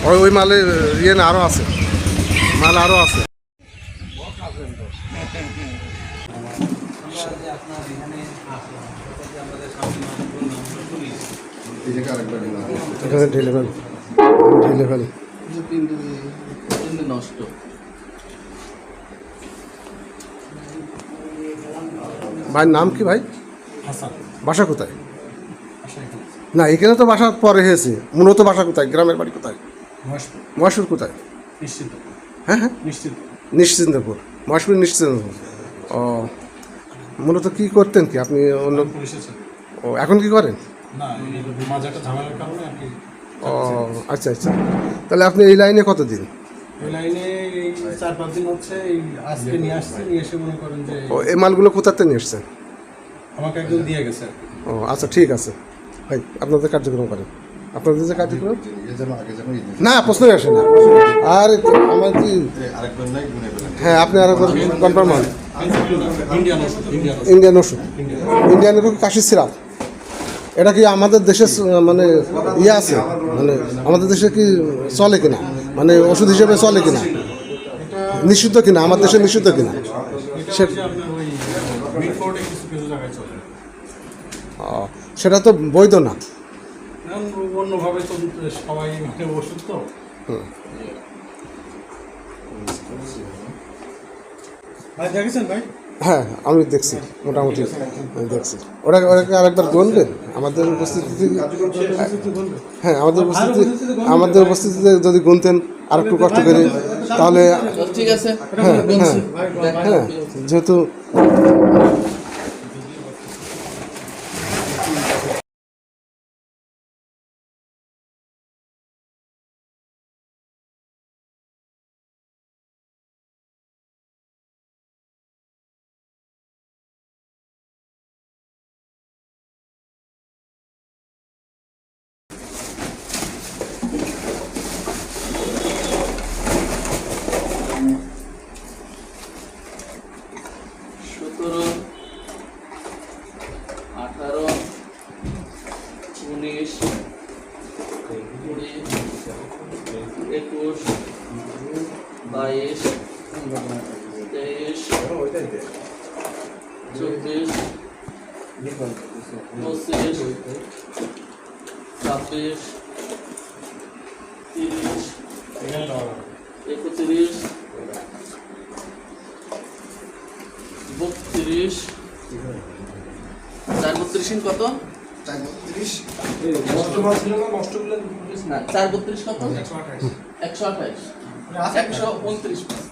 ওই মালে ইয়ে না আরও আছে, মাল আরও আছে। এখানে ঢেলে ফেল, ঢেলে ফেল। নষ্ট ভাইয়ের নাম কি ভাই? বাসা কোথায়? না এখানে তো বাসা পরে হয়েছে, মূলত বাসা কোথায়, গ্রামের বাড়ি কোথায়? মহেশপুর কোথায়? হ্যাঁ হ্যাঁ নিশ্চিন্তপুর, মহেশপুর নিশ্চিন্তপুর। ও মূলত কী করতেন কি আপনি? অন্য ও এখন কি করেন? ও আচ্ছা আচ্ছা, তাহলে আপনি এই লাইনে কতদিন? এই লাইনে 4-5 দিন হচ্ছে। এই আজকে নিয়ে আসছে, নিয়ে এসে মনে করেন যে ও এই মালগুলো কোথাতে নিয়ে এসছেন? আমাকে একজন দিয়ে গেছে। ও আচ্ছা ঠিক আছে ভাই, আপনাদের কার্যক্রম করেন, আপনাদের যে কার্যক্রম না প্রশ্নই আসে না। আর আমার কি হ্যাঁ আপনি আর কনফার্ম হন। ইন্ডিয়ান ওষুধ, ইন্ডিয়ানের কাশি সিরাপ, এটা কি আমাদের দেশে মানে ইয়ে আছে, মানে আমাদের দেশে কি চলে কিনা, মানে ওষুধ হিসেবে চলে কিনা, নিষিদ্ধ কিনা, আমার দেশে নিষিদ্ধ কিনা? সেটা তো বৈধ না। অন্যভাবে তো সবাই মানে ওষুধ তো। ভাই দেখেছেন ভাই? হ্যাঁ আমি দেখছি, মোটামুটি আমি দেখছি। ওটাকে আরেকবার গুনবেন আমাদের উপস্থিতিতে? হ্যাঁ আমাদের উপস্থিতিতে যদি গুনতেন আর একটু কষ্ট করে, তাহলে ঠিক আছে। হ্যাঁ হ্যাঁ হ্যাঁ, যেহেতু কত? 4-32 কত? 128 129।